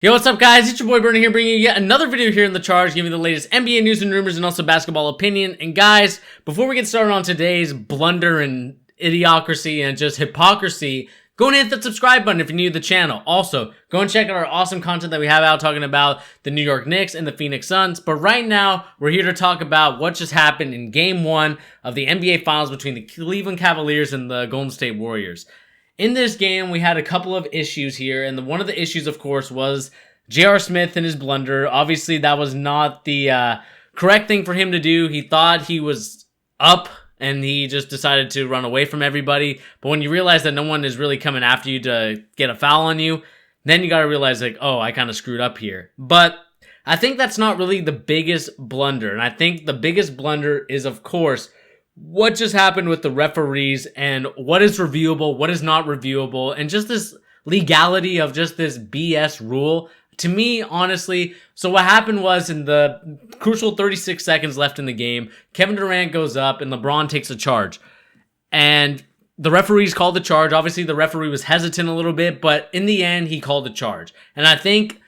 Yo, what's up guys? It's your boy Bernie here, bringing you yet another video here in the charge, giving you the latest NBA news and rumors and also basketball opinion. And guys, before we get started on today's blunder and idiocracy and just hypocrisy, go and hit that subscribe button if you're new to the channel. Also, go and check out our awesome content that we have out talking about the New York Knicks and the Phoenix Suns. But right now, we're here to talk about what just happened in Game 1 of the NBA Finals between the Cleveland Cavaliers and the Golden State Warriors. In this game, we had a couple of issues here, and one of the issues, of course, was J.R. Smith and his blunder. Obviously, that was not the correct thing for him to do. He thought he was up, and he just decided to run away from everybody. But when you realize that no one is really coming after you to get a foul on you, then you gotta realize, like, oh, I kind of screwed up here. But I think that's not really the biggest blunder, and I think the biggest blunder is, of course, what just happened with the referees and what is reviewable, what is not reviewable, and just this legality of just this BS rule. To me, honestly, so what happened was in the crucial 36 seconds left in the game, Kevin Durant goes up and LeBron takes a charge. And the referees called the charge. Obviously, the referee was hesitant a little bit, but in the end, he called the charge. And I think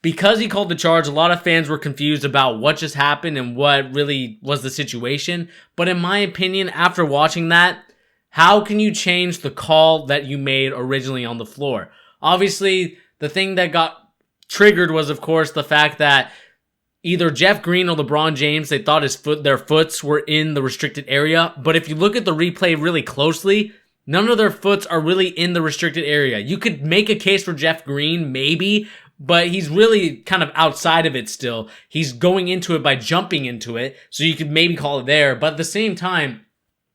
because he called the charge, a lot of fans were confused about what just happened and what really was the situation. But in my opinion, after watching that, how can you change the call that you made originally on the floor? Obviously, the thing that got triggered was, of course, the fact that either Jeff Green or LeBron James, they thought their foots were in the restricted area. But if you look at the replay really closely, none of their foots are really in the restricted area. You could make a case for Jeff Green, maybe, but he's really kind of outside of it still. He's going into it by jumping into it, so you could maybe call it there. But at the same time,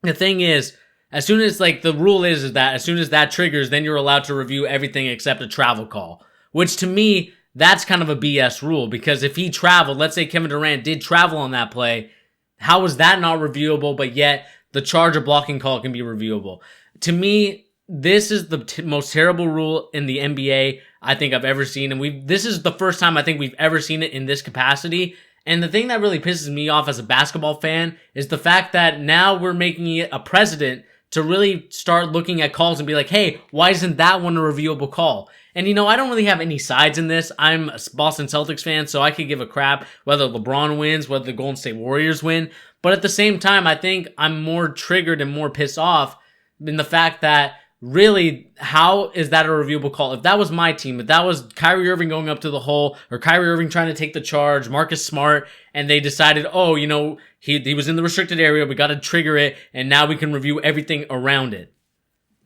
the thing is, as soon as, like, the rule is that as soon as that triggers, then you're allowed to review everything except a travel call. Which, to me, that's kind of a BS rule, because if he traveled, let's say Kevin Durant did travel on that play, how is that not reviewable, but yet the charge or blocking call can be reviewable? To me, this is the most terrible rule in the NBA I think I've ever seen, and this is the first time I think we've ever seen it in this capacity. And the thing that really pisses me off as a basketball fan is the fact that now we're making it a precedent to really start looking at calls and be like, hey, why isn't that one a reviewable call? And, you know, I don't really have any sides in this. I'm a Boston Celtics fan, so I could give a crap whether LeBron wins, whether the Golden State Warriors win. But at the same time, I think I'm more triggered and more pissed off in the fact that, really, how is that a reviewable call? If that was my team, if that was Kyrie Irving going up to the hole, or Kyrie Irving trying to take the charge, Marcus Smart, and they decided, oh, you know, he was in the restricted area, we got to trigger it, and now we can review everything around it.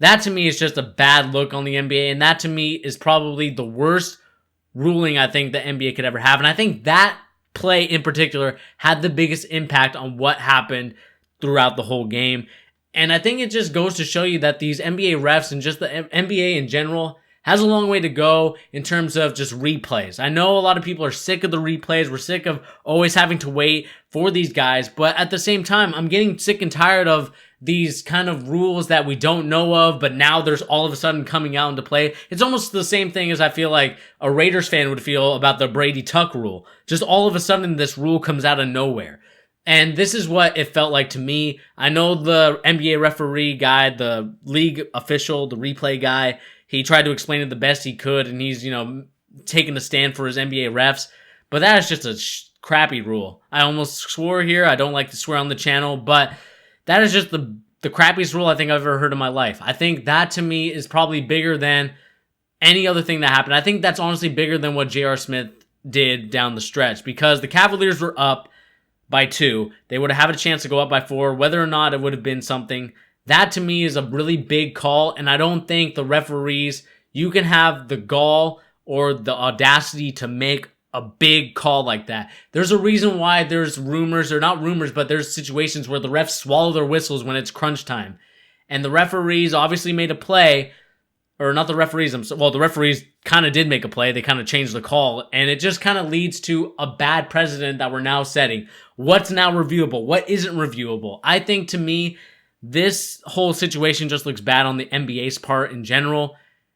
That, to me, is just a bad look on the NBA, and that, to me, is probably the worst ruling I think the NBA could ever have. And I think that play in particular had the biggest impact on what happened throughout the whole game. And I think it just goes to show you that these NBA refs and just the NBA in general has a long way to go in terms of just replays. I know a lot of people are sick of the replays. We're sick of always having to wait for these guys. But at the same time, I'm getting sick and tired of these kind of rules that we don't know of, but now there's all of a sudden coming out into play. It's almost the same thing as I feel like a Raiders fan would feel about the Brady Tuck rule. Just all of a sudden this rule comes out of nowhere. And this is what it felt like to me. I know the NBA referee guy, the league official, the replay guy, he tried to explain it the best he could, and he's, you know, taking a stand for his NBA refs. But that is just a crappy rule. I almost swore here. I don't like to swear on the channel, but that is just the crappiest rule I think I've ever heard in my life. I think that, to me, is probably bigger than any other thing that happened. I think that's honestly bigger than what J.R. Smith did down the stretch, because the Cavaliers were up by 2. They would have had a chance to go up by 4. Whether or not it would have been something, that to me is a really big call. And I don't think the referees, you can have the gall or the audacity to make a big call like that. There's a reason why there's rumors, or not rumors, but there's situations where the refs swallow their whistles when it's crunch time. And the referees obviously made a play, or not the referees, well, the referees kind of did make a play. They kind of changed the call, and it just kind of leads to a bad precedent that we're now setting. What's now reviewable? What isn't reviewable? I think, to me, this whole situation just looks bad on the NBA's part in general.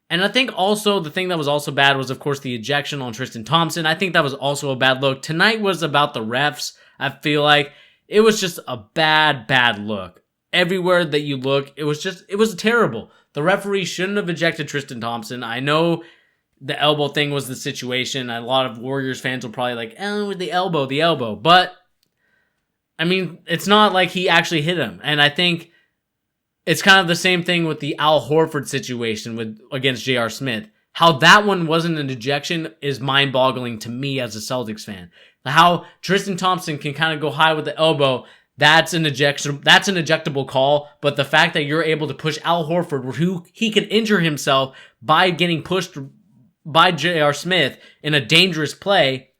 And I think also the thing that was also bad was, of course, the ejection on Tristan Thompson. I think that was also a bad look. Tonight was about the refs. I feel like it was just a bad look. Everywhere that you look, it was terrible. The referee shouldn't have ejected Tristan Thompson. I know the elbow thing was the situation. A lot of Warriors fans will probably like, with the elbow. But, I mean, it's not like he actually hit him. And I think it's kind of the same thing with the Al Horford situation against J.R. Smith. How that one wasn't an ejection is mind-boggling to me as a Celtics fan. How Tristan Thompson can kind of go high with the elbow, that's an ejectable call. But the fact that you're able to push Al Horford, who he can injure himself by getting pushed by J.R. Smith in a dangerous play,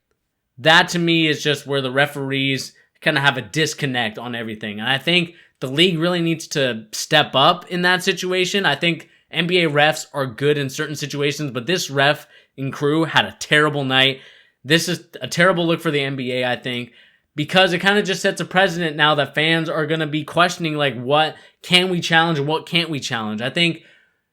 that to me is just where the referees kind of have a disconnect on everything. And I think the league really needs to step up in that situation. I think NBA refs are good in certain situations, but this ref and crew had a terrible night. This is a terrible look for the NBA, I think, because it kind of just sets a precedent now that fans are going to be questioning, like, what can we challenge and what can't we challenge? I think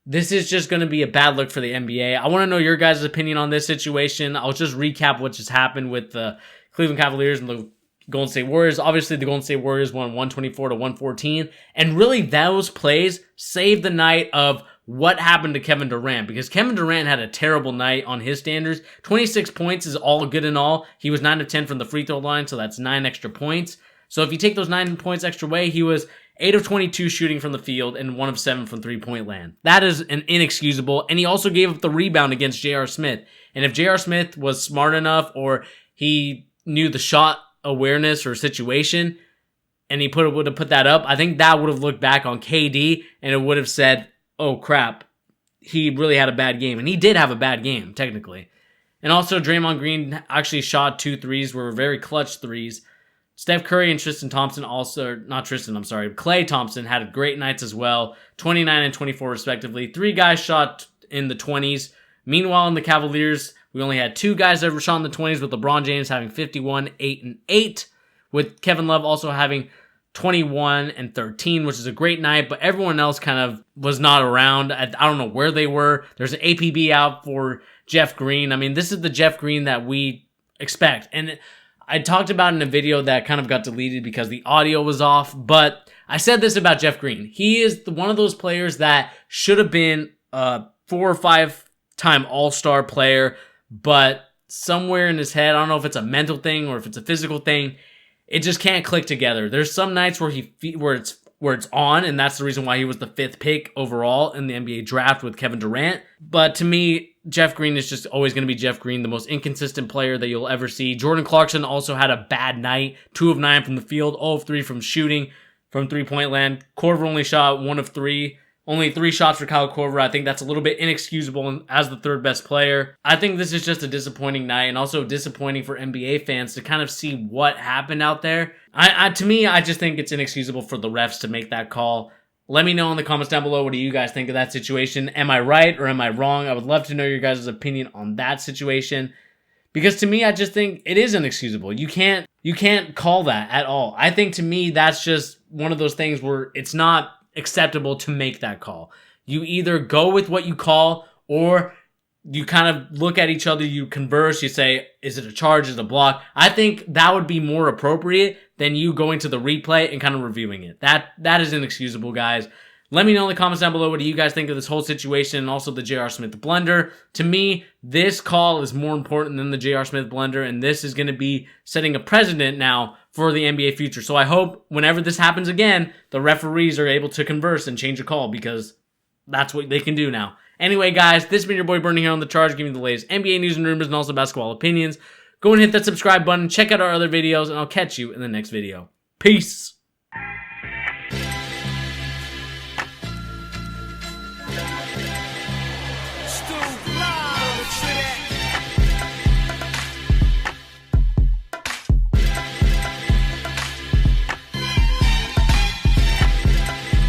this is just going to be a bad look for the NBA. I want to know your guys' opinion on this situation. I'll just recap what just happened with the Cleveland Cavaliers and the Golden State Warriors. Obviously, the Golden State Warriors won 124 to 114, and really those plays saved the night of what happened to Kevin Durant, because Kevin Durant had a terrible night on his standards. 26 points is all good and all. He was 9 of 10 from the free throw line, so that's 9 extra points. So if you take those 9 points extra away, he was 8 of 22 shooting from the field and 1 of 7 from three-point land. That is an inexcusable, and he also gave up the rebound against J.R. Smith. And if J.R. Smith was smart enough, or he knew the shot awareness or situation, and he would have put that up, I think that would have looked back on KD, and it would have said, oh crap, he really had a bad game. And he did have a bad game, technically. And also, Draymond Green actually shot 2 threes, were very clutch threes. Steph Curry and Klay Thompson had great nights as well, 29 and 24 respectively. 3 guys shot in the 20s. Meanwhile, in the Cavaliers, we only had 2 guys that ever shot in the 20s, with LeBron James having 51, 8, and 8, with Kevin Love also having 21 and 13, which is a great night, but everyone else kind of was not around. I don't know where they were. There's an APB out for Jeff Green. I mean, this is the Jeff Green that we expect. And I talked about in a video that kind of got deleted because the audio was off, but I said this about Jeff Green. He is one of those players that should have been a 4 or 5 time All-Star player, but somewhere in his head, I don't know if it's a mental thing or if it's a physical thing, it just can't click together. There's some nights where it's on, and that's the reason why he was the 5th pick overall in the NBA draft with Kevin Durant. But to me, Jeff Green is just always going to be Jeff Green, the most inconsistent player that you'll ever see. Jordan Clarkson also had a bad night, 2 of 9 from the field, 0 of 3 from shooting from three-point land. Korver only shot 1 of 3. Only 3 shots for Kyle Korver. I think that's a little bit inexcusable as the 3rd best player. I think this is just a disappointing night, and also disappointing for NBA fans to kind of see what happened out there. To me, I just think it's inexcusable for the refs to make that call. Let me know in the comments down below, what do you guys think of that situation? Am I right or am I wrong? I would love to know your guys' opinion on that situation. Because to me, I just think it is inexcusable. You can't call that at all. I think to me, that's just one of those things where it's not acceptable to make that call. You either go with what you call, or you kind of look at each other, you converse, you say, is it a charge, is it a block? I think that would be more appropriate than you going to the replay and kind of reviewing it. That is inexcusable, guys. Let me know in the comments down below, what do you guys think of this whole situation, and also the J.R. Smith blunder. To me, this call is more important than the J.R. Smith blunder, and this is going to be setting a precedent now for the NBA future. So I hope whenever this happens again, the referees are able to converse and change a call, because that's what they can do now. Anyway, guys, this has been your boy Bernie here on The Charge, giving you the latest NBA news and rumors and also basketball opinions. Go and hit that subscribe button, check out our other videos, and I'll catch you in the next video. Peace!